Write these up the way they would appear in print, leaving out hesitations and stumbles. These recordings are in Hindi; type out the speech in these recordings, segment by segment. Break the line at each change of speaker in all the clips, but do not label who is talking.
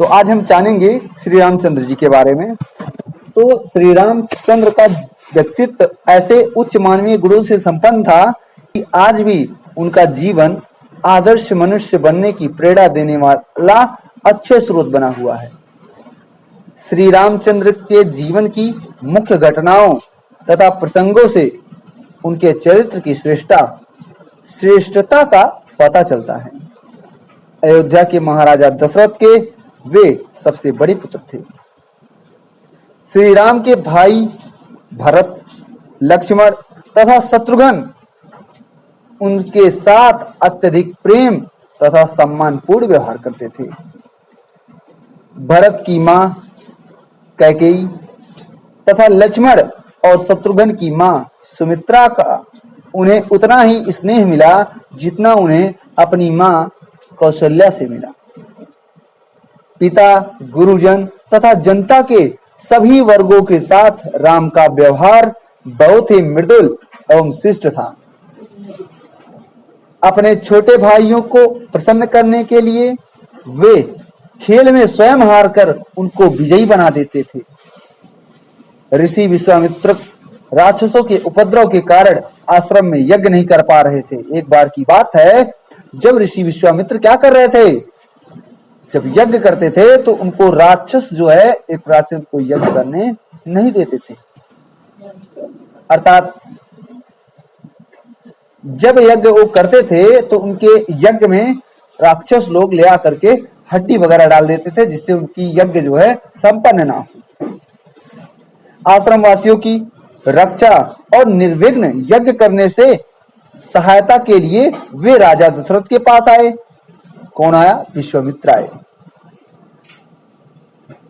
तो आज हम जानेंगे श्री रामचंद्र जी के बारे में। तो श्री रामचंद्र का व्यक्तित्व ऐसे उच्च मानवीय गुणों से संपन्न था कि आज भी उनका जीवन आदर्श मनुष्य बनने की प्रेरणा देने वाला अच्छे स्रोत बना हुआ है। श्री रामचंद्र के जीवन की मुख्य घटनाओं तथा प्रसंगों से उनके चरित्र की श्रेष्ठता का पता चलता है। अयोध्या के महाराजा दशरथ के वे सबसे बड़े पुत्र थे। श्री राम के भाई भरत, लक्ष्मण तथा शत्रुघ्न उनके साथ अत्यधिक प्रेम तथा सम्मानपूर्ण व्यवहार करते थे। भरत की मां कैकेयी तथा लक्ष्मण और शत्रुघ्न की मां सुमित्रा का उन्हें उतना ही स्नेह मिला जितना उन्हें अपनी मां कौशल्या से मिला। पिता, गुरुजन तथा जनता के सभी वर्गों के साथ राम का व्यवहार बहुत ही मृदुल एवं शिष्ट था। अपने छोटे भाइयों को प्रसन्न करने के लिए वे खेल में स्वयं हारकर उनको विजयी बना देते थे। ऋषि विश्वामित्र राक्षसों के उपद्रव के कारण आश्रम में यज्ञ नहीं कर पा रहे थे। एक बार की बात है, जब ऋषि विश्वामित्र क्या कर रहे थे, जब यज्ञ करते थे तो उनको राक्षस जो है एक प्रकार से उनको यज्ञ करने नहीं देते थे। अर्थात जब यज्ञ वो करते थे तो उनके यज्ञ में राक्षस लोग ले आकर के हड्डी वगैरह डाल देते थे, जिससे उनकी यज्ञ जो है संपन्न ना हो। आश्रम वासियों की रक्षा और निर्विघ्न यज्ञ करने से सहायता के लिए वे राजा दशरथ के पास आए। कौन आया? विश्वामित्र आए।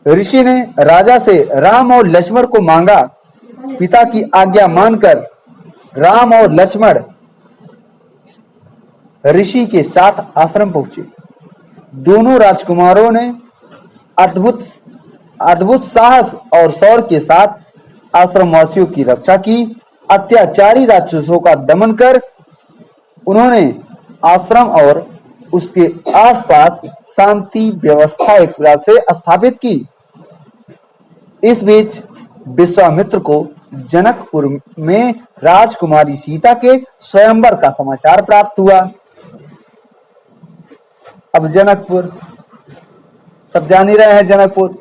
ऋषि ने राजा से राम और लक्ष्मण को मांगा। पिता की आज्ञा मानकर राम और लक्ष्मण ऋषि के साथ आश्रम पहुंचे। दोनों राजकुमारों ने अद्भुत साहस और शौर्य के साथ आश्रमवासियों की रक्षा की। अत्याचारी राक्षसों का दमन कर उन्होंने आश्रम और उसके आसपास शांति व्यवस्था एक प्रकार से स्थापित की। इस बीच विश्वामित्र को जनकपुर में राजकुमारी सीता के स्वयंवर का समाचार प्राप्त हुआ। अब जनकपुर सब जान ही रहे हैं, जनकपुर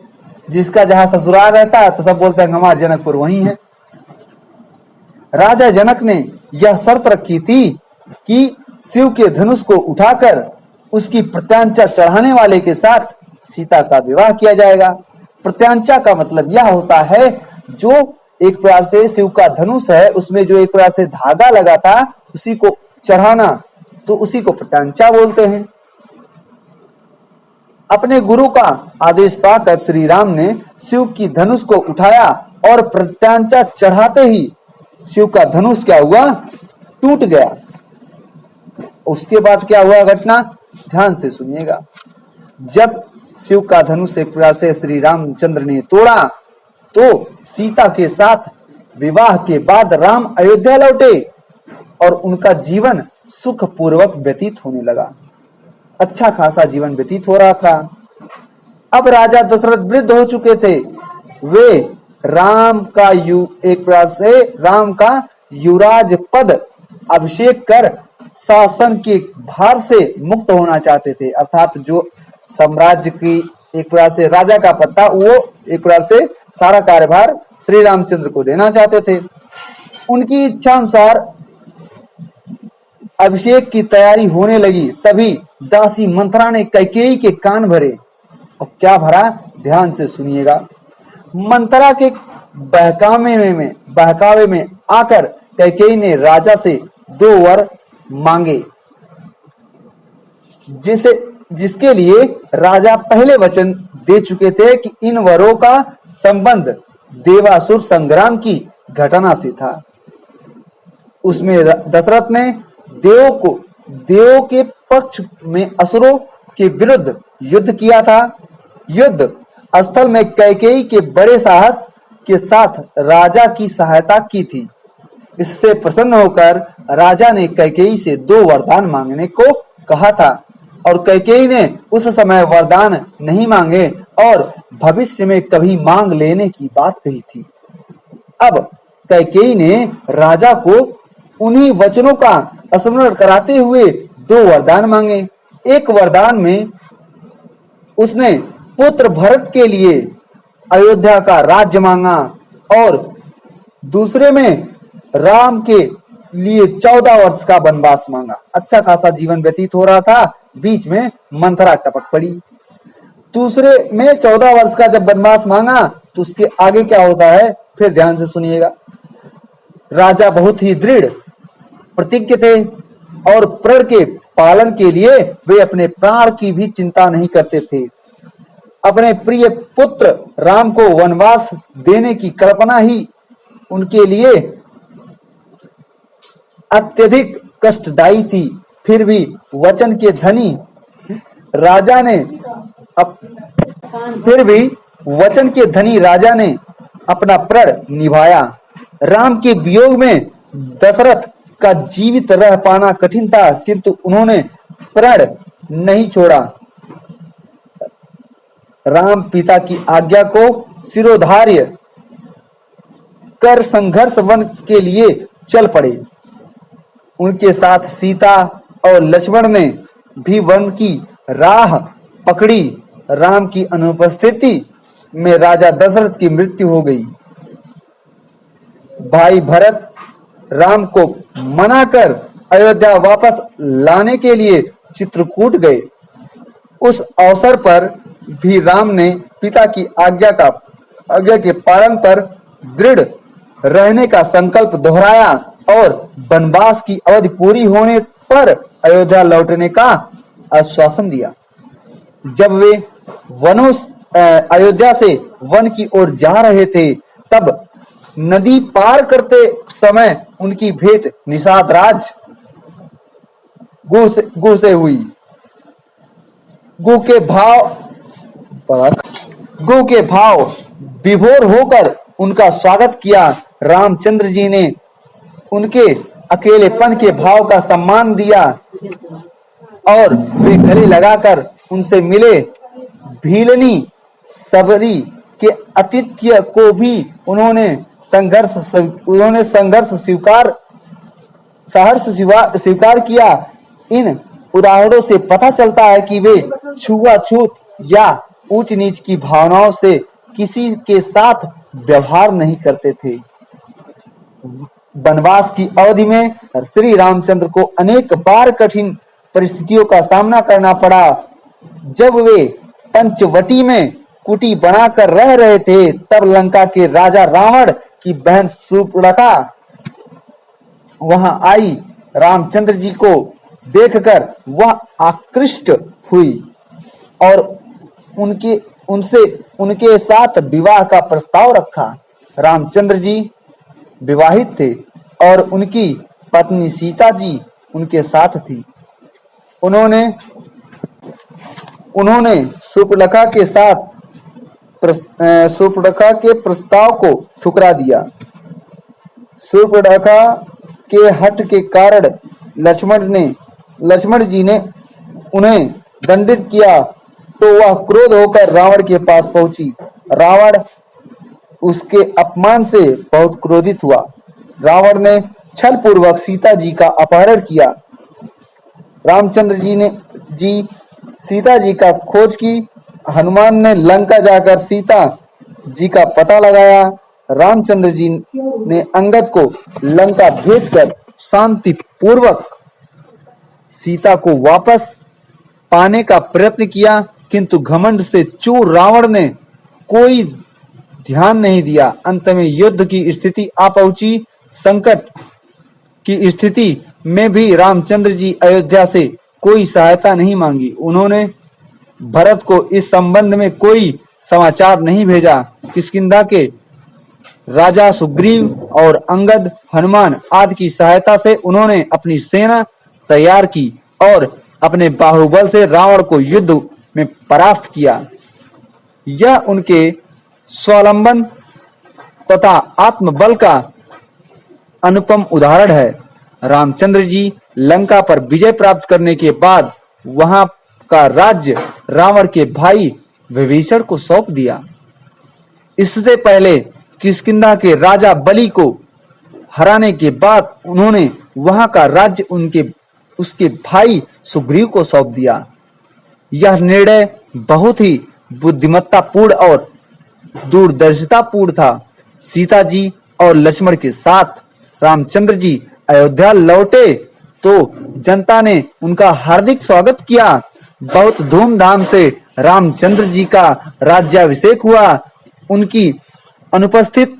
जिसका जहां ससुराल रहता है तो सब बोलते हैं हमारा जनकपुर वही है। राजा जनक ने यह शर्त रखी थी कि शिव के धनुष को उठाकर उसकी प्रत्यांचा चढ़ाने वाले के साथ सीता का विवाह किया जाएगा। प्रत्यांचा का मतलब यह होता है जो एक प्रकार से शिव का धनुष है उसमें जो एक प्रकार से धागा लगा था उसी को चढ़ाना, तो उसी को प्रत्यांचा बोलते हैं। अपने गुरु का आदेश पाकर श्री राम ने शिव की धनुष को उठाया और प्रत्यांचा चढ़ाते ही शिव का धनुष क्या हुआ? टूट गया। उसके बाद क्या हुआ घटना, ध्यान से सुनिएगा। जब शिव का धनुष एक प्रकार से श्री रामचंद्र ने तोड़ा तो सीता के साथ विवाह के बाद राम अयोध्या लौटे और उनका जीवन सुख पूर्वक व्यतीत होने लगा। अच्छा खासा जीवन व्यतीत हो रहा था। अब राजा दशरथ वृद्ध हो चुके थे। वे राम का युवराज पद अभिषेक कर शासन के भार से मुक्त होना चाहते थे। अर्थात जो साम्राज्य की एक प्रकार से राजा का पद था वो एक प्रकार से सारा कार्यभार श्री रामचंद्र को देना चाहते थे। उनकी इच्छा अनुसार अभिषेक की तैयारी होने लगी। तभी दासी मंत्रा ने कैकेयी के कान भरे। और क्या भरा, ध्यान से सुनिएगा। मंत्रा के बहकावे में आकर कैकेयी ने राजा से 2 वर मांगे, जिसके लिए राजा पहले वचन दे चुके थे कि इन वरों का संबंध देवासुर संग्राम की घटना से था। उसमें दशरथ ने देवों के पक्ष में असुरों के विरुद्ध युद्ध किया था। युद्ध स्थल में कैकेयी के बड़े साहस के साथ राजा की सहायता की थी। इससे प्रसन्न होकर राजा ने कैकेयी से 2 वरदान मांगने को कहा था। और कैकेयी ने उस समय वरदान नहीं मांगे और भविष्य में कभी मांग लेने की बात कही थी। अब कैकेयी ने राजा को उन्हीं वचनों का स्मरण कराते हुए 2 वरदान मांगे। एक वरदान में उसने पुत्र भरत के लिए अयोध्या का राज्य मांगा और दूसरे में राम के लिए 14 वर्ष का वनवास मांगा। अच्छा खासा जीवन व्यतीत हो रहा था, बीच में मंथरा टपक पड़ी। दूसरे में 14 वर्ष का जब वनवास मांगा तो उसके आगे क्या होता है फिर ध्यान से सुनिएगा। राजा बहुत ही दृढ़ प्रतिज्ञ थे और प्रण के पालन के लिए वे अपने प्राण की भी चिंता नहीं करते थे। अपने प्रिय पुत्र राम को वनवास देने की कल्पना ही उनके लिए अत्यधिक कष्टदायी थी। फिर भी वचन के धनी राजा ने अपना प्रण निभाया। राम के वियोग में दशरथ का जीवित रह पाना कठिन था, किंतु उन्होंने प्रण नहीं छोड़ा। राम पिता की आज्ञा को शिरोधार्य कर संघर्ष वन के लिए चल पड़े। उनके साथ सीता और लक्ष्मण ने भी वन की राह पकड़ी। राम की अनुपस्थिति में राजा दशरथ की मृत्यु हो गई। भाई भरत राम को मनाकर अयोध्या वापस लाने के लिए चित्रकूट गए। उस अवसर पर भी राम ने पिता की आज्ञा के पालन पर दृढ़ रहने का संकल्प दोहराया और वनवास की अवधि पूरी होने पर अयोध्या लौटने का आश्वासन दिया। जब वे अयोध्या से वन की ओर जा रहे थे, तब नदी पार करते समय उनकी भेंट निषाद राज गुह से हुई। गुह के भाव विभोर होकर उनका स्वागत किया। रामचंद्र जी ने उनके अकेलेपन के भाव का सम्मान दिया और वे गले लगाकर उनसे मिले। भीलनी सबरी के आतिथ्य को भी उन्होंने सहर्ष स्वीकार किया। इन उदाहरणों से पता चलता है कि वे छुआछूत या ऊंच नीच की भावनाओं से किसी के साथ व्यवहार नहीं करते थे। वनवास की अवधि में श्री रामचंद्र को अनेक बार कठिन परिस्थितियों का सामना करना पड़ा। जब वे पंचवटी में कुटी बनाकर रह रहे थे, तब लंका के राजा रावण की बहन शूर्पणखा वहां आई। रामचंद्र जी को देखकर वह आकृष्ट हुई और उनके साथ विवाह का प्रस्ताव रखा। रामचंद्र जी विवाहित थे और उनकी पत्नी सीता जी उनके साथ थी। उन्होंने शूर्पणखा के प्रस्ताव को ठुकरा दिया। शूर्पणखा के हठ के कारण लक्ष्मण जी ने उन्हें दंडित किया, तो वह क्रोध होकर रावण के पास पहुंची। रावण उसके अपमान से बहुत क्रोधित हुआ। रावण ने छल पूर्वक सीता जी का अपहरण किया। रामचंद्र जी सीता जी का खोज की। हनुमान ने लंका जाकर सीता जी का पता लगाया। रामचंद्र जी ने अंगद को लंका भेजकर शांति पूर्वक सीता को वापस पाने का प्रयत्न किया, किंतु घमंड से चूर रावण ने कोई ध्यान नहीं दिया। अंत में युद्ध की स्थिति आ पहुंची। संकट की स्थिति में भी रामचंद्र जी अयोध्या से कोई सहायता नहीं मांगी। उन्होंने भरत को इस संबंध में कोई समाचार नहीं भेजा। किष्किंधा के राजा सुग्रीव और अंगद, हनुमान आदि की सहायता से उन्होंने अपनी सेना तैयार की और अपने बाहुबल से रावण को युद्ध में परास्त किया। यह उनके स्वावलंबन तथा आत्मबल का अनुपम उदाहरण है। रामचंद्र जी लंका पर विजय प्राप्त करने के बाद वहां का राज्य रावण के भाई विभीषण को सौंप दिया। इससे पहले किष्किंधा के राजा बलि को हराने के बाद उन्होंने वहां का राज्य उसके भाई सुग्रीव को सौंप दिया। यह निर्णय बहुत ही बुद्धिमत्तापूर्ण और दूरदर्शितापूर्ण था। सीता जी और लक्ष्मण के साथ रामचंद्र जी अयोध्या लौटे तो जनता ने उनका हार्दिक स्वागत किया। बहुत धूमधाम से रामचंद्र जी का राज्याभिषेक हुआ। उनकी अनुपस्थित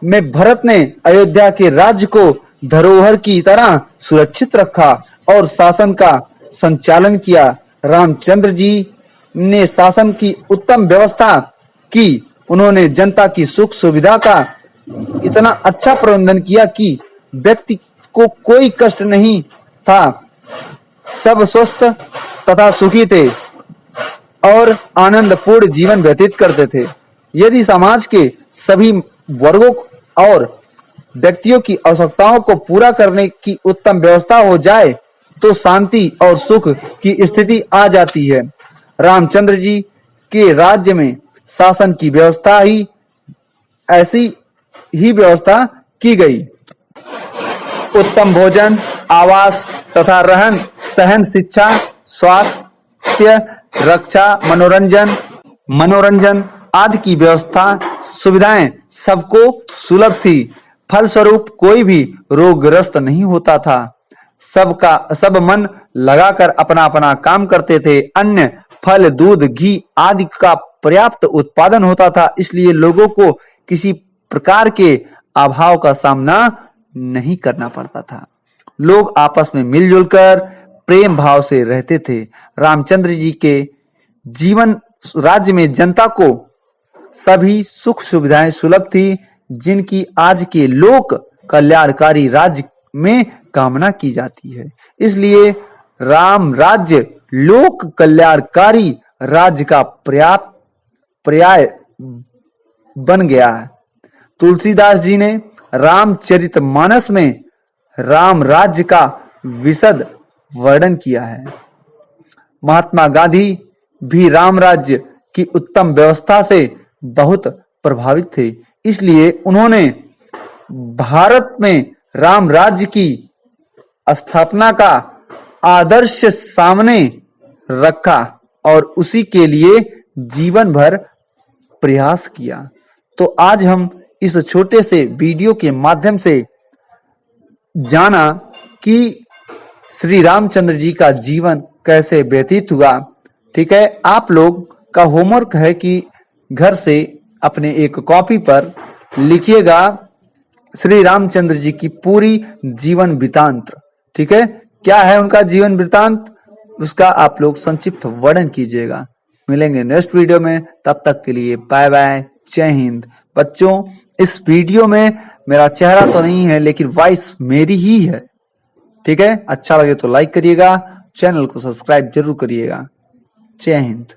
में भरत ने अयोध्या के राज्य को धरोहर की तरह सुरक्षित रखा और शासन का संचालन किया। रामचंद्र जी ने शासन की उत्तम व्यवस्था की। उन्होंने जनता की सुख सुविधा का इतना अच्छा प्रबंधन किया कि व्यक्ति को कोई कष्ट नहीं था। सब स्वस्थ तथा सुखी थे और आनंदपूर्ण जीवन व्यतीत करते थे। यदि समाज के सभी वर्गों और व्यक्तियों की आवश्यकताओं को पूरा करने की उत्तम व्यवस्था हो जाए तो शांति और सुख की स्थिति आ जाती है। रामचंद्र जी के राज्य में शासन की व्यवस्था ही ऐसी ही व्यवस्था की गई। उत्तम भोजन, आवास तथा रहन सहन, शिक्षा, स्वास्थ्य, रक्षा, मनोरंजन आदि की व्यवस्था सुविधाएं सबको सुलभ थी। फलस्वरूप कोई भी रोगग्रस्त नहीं होता था। सब मन लगाकर अपना अपना काम करते थे। अन्न, फल, दूध, घी आदि का पर्याप्त उत्पादन होता था। इसलिए लोगों को किसी प्रकार के अभाव का सामना नहीं करना पड़ता था। लोग आपस में मिलजुल कर प्रेम भाव से रहते थे। रामचंद्र जी के जीवन राज्य में जनता को सभी सुख सुविधाएं सुलभ थी, जिनकी आज के लोक कल्याणकारी राज्य में कामना की जाती है। इसलिए राम राज्य लोक कल्याणकारी राज्य का पर्याय बन गया है। तुलसीदास जी ने रामचरितमानस में राम राज्य का विशद वर्णन किया है। महात्मा गांधी भी राम राज्य की उत्तम व्यवस्था से बहुत प्रभावित थे। इसलिए उन्होंने भारत में राम राज्य की स्थापना का आदर्श सामने रखा और उसी के लिए जीवन भर प्रयास किया। तो आज हम इस छोटे से वीडियो के माध्यम से जाना कि श्री रामचंद्र जी का जीवन कैसे व्यतीत हुआ। ठीक है, आप लोग का होमवर्क है कि घर से अपने एक कॉपी पर लिखिएगा श्री रामचंद्र जी की पूरी जीवन वृत्तांत। ठीक है, क्या है उनका जीवन वृत्तांत, उसका आप लोग संक्षिप्त वर्णन कीजिएगा। मिलेंगे नेक्स्ट वीडियो में, तब तक के लिए बाय बाय, जय हिंद। बच्चों, इस वीडियो में मेरा चेहरा तो नहीं है लेकिन वॉइस मेरी ही है। ठीक है, अच्छा लगे तो लाइक करिएगा, चैनल को सब्सक्राइब जरूर करिएगा। जय हिंद।